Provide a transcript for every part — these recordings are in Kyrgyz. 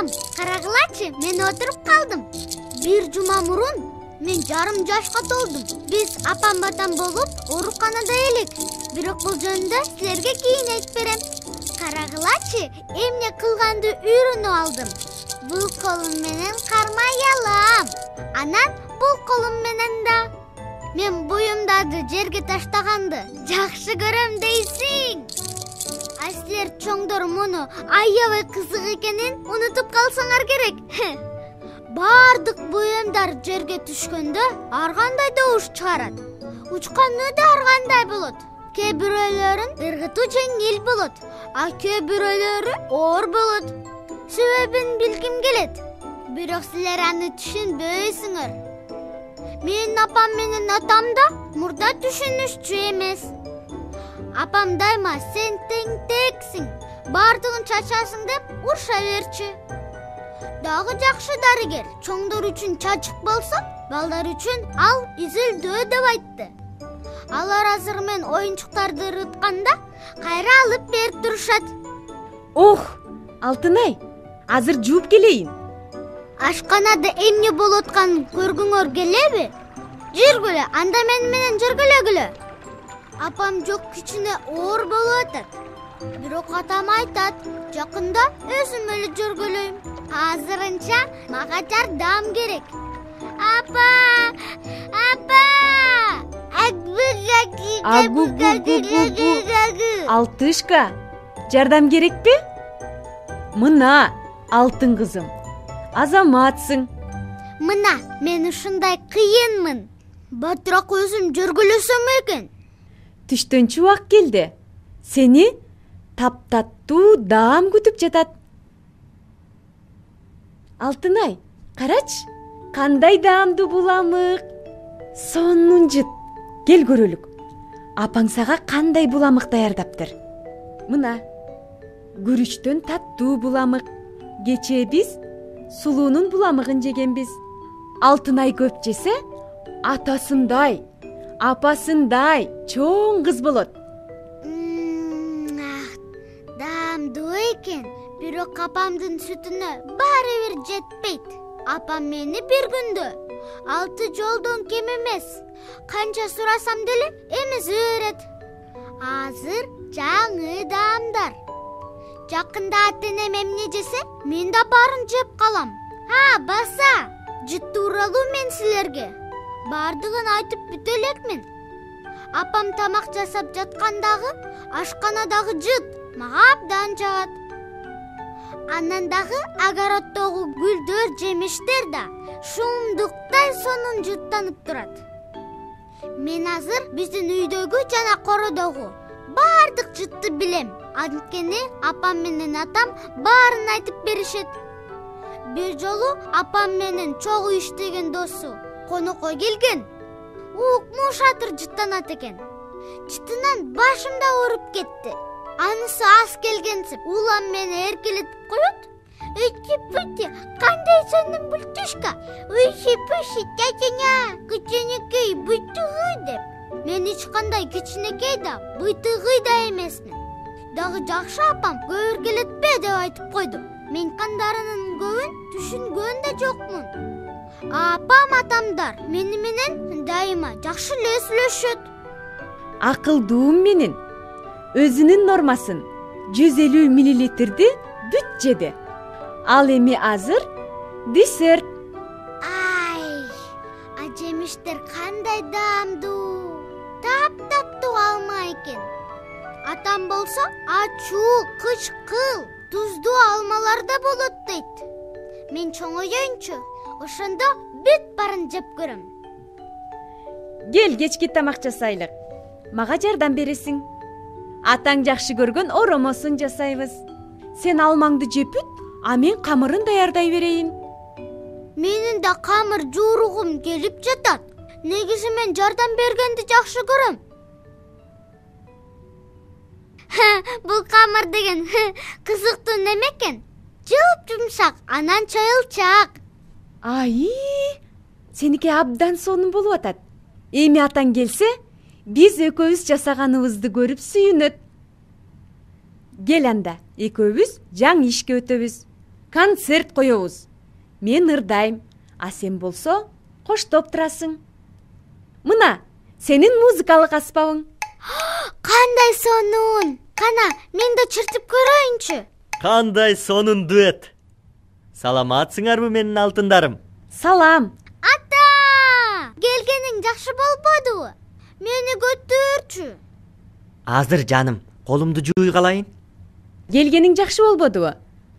Апам, карагылачы, мен отуруп калдым. Бир жума мурун мен жарым жашка толдум. Биз апам батам болуп ооруканада элек. Бирок бул жөнүндө силерге кийин айтып берем. Карагылачы, эмне кылганды үйрөнүп алдым. Бул колум менен кармай алам. Анан бул колум менен да. Мен буюмдарды жерге таштаганды жакшы көрөм дейсиң. А силер чоңдор муну аябай кызык экенин унутуп калсаңар керек. Бардык буюмдар жерге түшкөндө ар кандай добуш чыгарат. Учканы да ар кандай болот. Кээ бирөөлөрүн ыргытуу жеңил болот, а кээ бирөөлөрү оор болот. Себебин билгим келет. Бирок силер аны түшүнбөйсүңөр. Менин апам менен атам да мурда түшүнүшчү эмес. Апам дайыма сен тең-тексиң, бардыгын чачасың деп уруша берчү. Дагы жакшы дарыгер чоңдор үчүн чачык болсо, балдар үчүн ал изилдөө деп айтты. Алар азыр мен оюнчуктарды ырытканда кайра алып берип турушат. Ох, Алтынай, азыр жууп келейин. Ашканада эмне болуп атканын көргүңөр келеби? Жүргүлө, анда мен менен жүргүлөгүлө. Апам жок кичине оор болуп атат. Бирок атам айтат, жакында өзүм эле жүргүлөйм. Азырынча мага жардам керек. Апа! Агу. Алтышка, жардам керекпи? Мына, алтын кызым, азаматсың. Мына, мен ушундай кыйынмын. Батыраак өзүм жүргүлөсөм экен. Түштөнчү убак келди. Сени таптаттуу даам күтүп жатат. Алтынай, карачы, кандай даамдуу буламык. Сонун жыт. Кел көрөлүк. Апаң сага кандай буламык даярдаптыр. Мына, күрүчтөн таттуу буламык. Кечээ биз сулуунун буламыгын жегенбиз. Алтынай көп жесе, атасындай, апасындай чоң кыз болот. Даамдуу экен, бирок апамдын сүтүнө баары бир жетпейт. Апам мени бир күндө 6 жолдон кем эмес, канча сурасам деле эмизе берет. Азыр жаңы даамдар. Жакында ата-энем эмне жесе, мен да баарын жеп калам. Баса, жыт тууралуу мен силерге бардыгын айтып бүтө элекмин. Апам тамак жасап жаткандагы ашканадагы жыт мага абдан жагат. Анан дагы огороддогу гүлдөр, жемиштер да шумдуктай сонун жыттанып турат. Мен азыр биздин үйдөгү жана кородогу бардык жытты билем. Анткени апам менен атам баарын айтып беришет. Бир жолу апам менен чогуу иштеген досу конокко келген. Укму шатыр жыттанат экен. Жытынан башым да ооруп кетти. Анысы аз келгенсип улам мени эркелетип коет. Өйти-пөйти, кандай сонун бул тушка. Уйши-пуши, тятяня, кичинекей, буйтугуй деп. Мен эч кандай кичинекей да, буйтугуй да эмесмин. Дагы жакшы апам көп эркелетпе деп айтып койду. Мен кандарынын көбүн түшүнгөн да жокмун. Апам атамдар мени менен дайыма жакшы эле сүйлөшөт. Акылдуум менен өзүнүн нормасын 150 миллилитрди бүт жеди. Ал эми азыр десерт. А жемиштер кандай даамдуу. Таптаттуу алма экен. Атам болсо ачуу, кычкыл, туздуу алмалар да болот дейт. Мен чоңойоюнчу, ошондо бүт баарын жеп көрөм. Кел кечки тамак жасайлык. Мага жардам бересиң. Атаң жакшы көргөн оромосун жасайбыз. Сен алмаңды жеп бүт, а мен камырын даярдай берейин. Менин да камыр жууругум келип жатат. Негизи мен жардам бергенди жакшы көрөм. Бул камыр деген кызыктуу неме экен? Жумшак, анан чоюлчак. Сеники абдан сонун болуп атат. Эми атаң келсе, биз экөөбүз жасаганыбызды көрүп сүйүнөт. Кел анда, экөөбүз жаңы ишке өтөбүз. концерт коебуз. Мен ырдайм, а сен болсо коштоп турасың. Мына сенин музыкалык аспабың. Кандай сонун. Кана, мен да чыртып көрөйүнчү. Кандай сонун дуэт. Саламатсыңарбы менин алтындарым? Салам. Ата! Келгениң жакшы болбодубу? Мени көтөрчү. Азыр жаным, колумду жууй калайын. Келгениң жакшы болбодубу?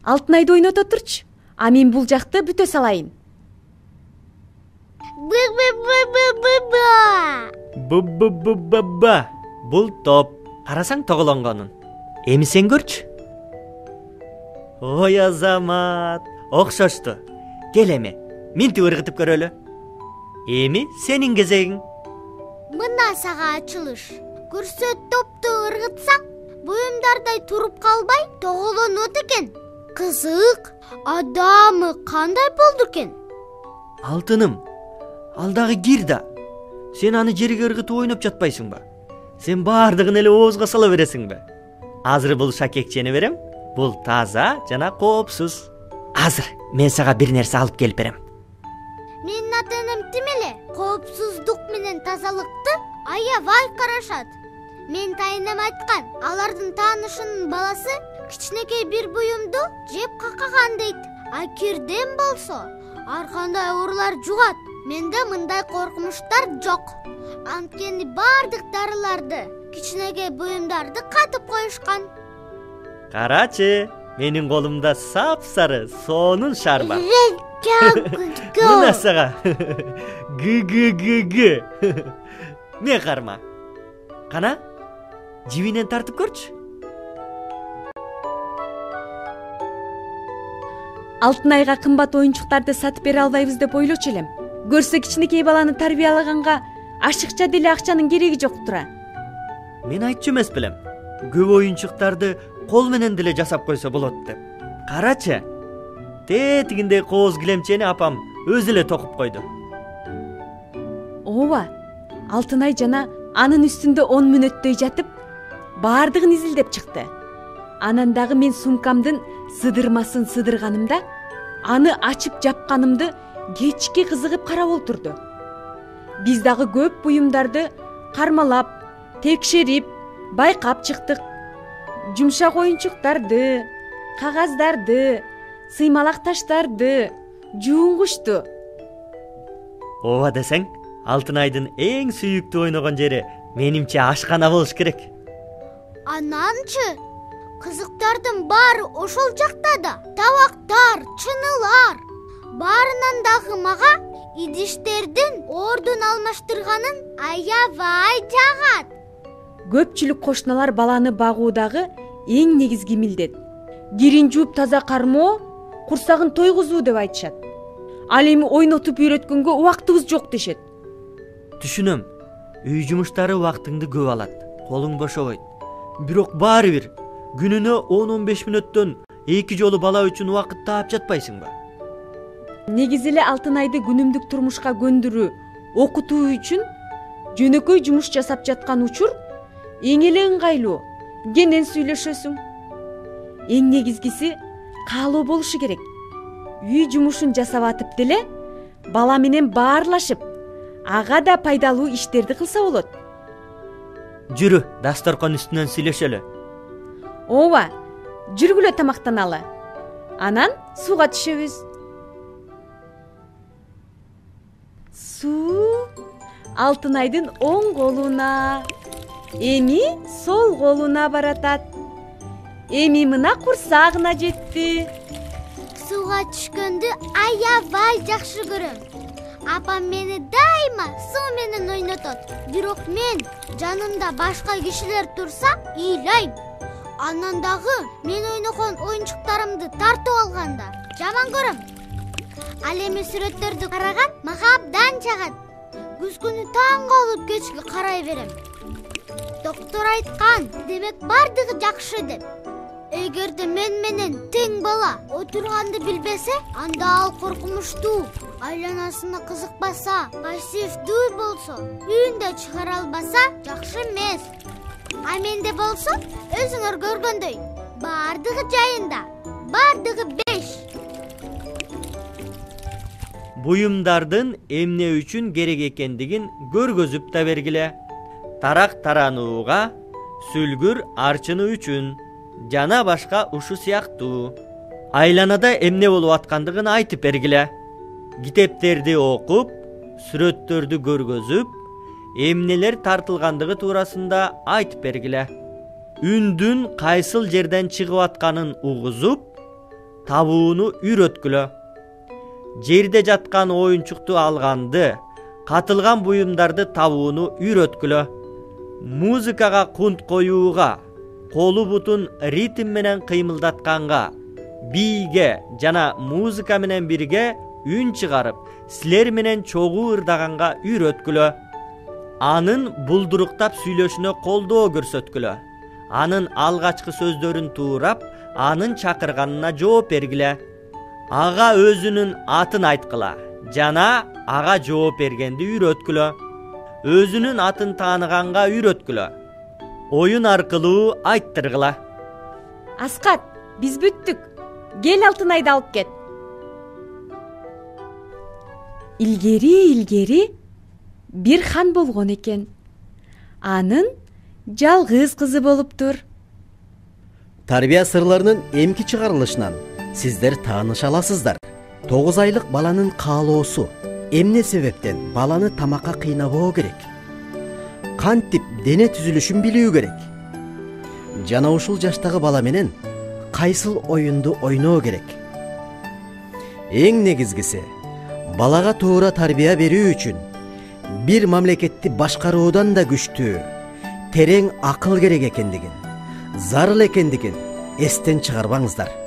Алтынайды ойното турчу. А мен бул жакты бүтө салайын. Бу-бу-бу-ба-ба. Бул топ. Карасаң тоголонгонун. Эми сен көрчү. Ой азамат, окшошту. Кел эми, минтип ыргытып көрөлү. Эми сенин кезегиң. Мына сага ачылыш. Көрсөт топту ыргытсаң, буюмдардай туруп калбай тоголонот экен. Кызык, адамы кандай болду экен? Алтыным, ал дагы кир да. Сен аны жерге ыргытып ойноп жатпайсыңбы? Сен баардыгын эле оозго сала бересиңби? Азыр бул шакекчени берем. Бул таза жана коопсуз. Азыр мен сага бир нерсе алып келип берем. Менин ата-энем тим эле коопсуздук менен тазалыкты аябай карашат. Мен тайынем айткан, алардын таанышынын баласы кичинекей бир буюмду жеп какаган дейт. А кирден болсо ар кандай оорулар жугат. Менде мындай коркунучтар жок. Анткени бардык дарыларды, кичинекей буюмдарды катып коюшкан. Карачы, менин колумда сап-сары сонун шар бар. Мына Мына сага. Гы. Мен карма. Кана? Жибинен тартып көрчү. Алтынайга кымбат оюнчуктарды сатып бере албайбыз деп ойлочу элем. Көрсө кичинекей баланы тарбиялаганга ашыкча деле акчанын кереги жок тура. Мен айтчу эмес белем. Көп оюнчуктарды кол менен деле жасап койсо болот деп. Карачы. Тетигиндей кооз килемчени апам өзү эле токуп койду. Ооба. Алтынай жана анын үстүндө 10 мүнөттөй жатып, баардыгын изилдеп чыкты. Анан дагы мен сумкамдын сыдырмасын сыдырганымда, аны ачып жапканымды кечки кызыгып карап олтурду. Биз дагы көп буюмдарды кармалап, текшерип, байкап чыктык. Жумшак оюнчуктарды, кагаздарды, сыймалак таштарды, жуунгучту. Ооба десең, Алтынайдын эң сүйүктүү ойногон жери менимче ашкана болуш керек. Ананчы? Кызыктардын баары ошол жакта да. Табактар, чынылар. Баарынан дагы мага идиштердин ордун алмаштырганын аябай жагат. Көпчүлүк кошуналар баланы багуудагы эң негизги милдет. Кирин жууп таза кармоо, курсагын тойгузуу деп айтышат. Ал эми ойнотуп үйрөткөнгө убактыбыз жок дешет. Түшүнөм. Үй жумуштары убактыңды көп алат. Колуң бошобойт. Бирок баары бир күнүнө 10-15 мүнөттөн 2 жолу бала үчүн убакыт таап жатпайсыңбы? Негизи эле Алтынайды күнүмдүк турмушка көндүрүү, окутуу үчүн жөнөкөй жумуш жасап жаткан учур эң эле ыңгайлуу. Кенен сүйлөшөсүң. Эң негизгиси каалоо болушу керек. Үй жумушун жасап атып деле бала менен баарлашып, ага да пайдалуу иштерди кылса болот. Жүрү, дасторкон үстүнөн сүйлөшөлү. Ооба, жүргүлө тамактаналы. Анан сууга түшөбүз. Суу Алтынайдын оң колуна, эми сол колуна баратат. Эми мына курсагына жетти. Сууга түшкөндү аябай жакшы көрөм. Апам мени дайыма суу менен ойнотот. Бирок мен жанымда башка кишилер турса ыйлайм. Анан дагы мен ойногон оюнчуктарымды тартып алганда жаман көрөм. Ал эми сүрөттөрдү караган мага абдан жагат. Күз күнү таң калып кечке карай берем. Доктор айткан, демек бардыгы жакшы деп. Эгерде мен менен тең бала отурганды билбесе, анда ал коркунучтуу, айланасына кызыкпаса, пассивдүү болсо, үйүндө чыгара албаса, жакшы эмес. А менде болсо, өзүңөр көргөндөй, бардыгы жайында, бардыгы 5. буюмдардын эмне үчүн керек экендигин көргөзүп да бергиле. Тарак таранууга, сүлгүр арчыны үчүн жана башка ушу сыяктуу. Айланада эмне болуп аткандыгын айтып бергиле. Китептерди окуп, сүрөттөрдү көргөзүп, эмнелер тартылгандыгы туурасында айтып бергиле. Үндүн кайсыл жерден чыгып атканын угузуп, табууну үйрөткүлө. Жерде жаткан оюнчукту алганды, катылган буюмдарды табууну үйрөткүлө. Музыкага кунт коюуга, колу бутун ритм менен кыймылдатканга, бийге жана музыка менен бирге үн чыгарып, силер менен чогуу ырдаганга үйрөткүлө. Анын булдуруктап сүйлөшүнө колдоо көрсөткүлө. Анын алгачкы сөздөрүн туурап, анын чакырганына жооп бергиле. Ага өзүнүн атын айткыла жана ага жооп бергенди үйрөткүлө. Өзүнүн атын тааныганга үйрөткүлө. Оюн аркылуу айттыргыла. Аскат, биз бүттүк. Кел Алтынайды алып кет. Илгери бир хан болгон экен. Анын жалгыз кызы болуптур. Тарбия сырларынын эмки чыгарылышынан сиздер тааныша аласыздар. 9 айлык баланын каалоосу эмне себептен баланы тамакка кыйнабоо керек? Кантип дене түзүлүшүн билүү керек? Жана ушул жаштагы бала менен кайсыл оюнду ойноо керек? Эң негизгиси, балага туура тарбия берүү үчүн бир мамлекетти башкаруудан да күчтүү, терең акыл керек экендигин, зарыл экендигин эстен чыгарбаңыздар.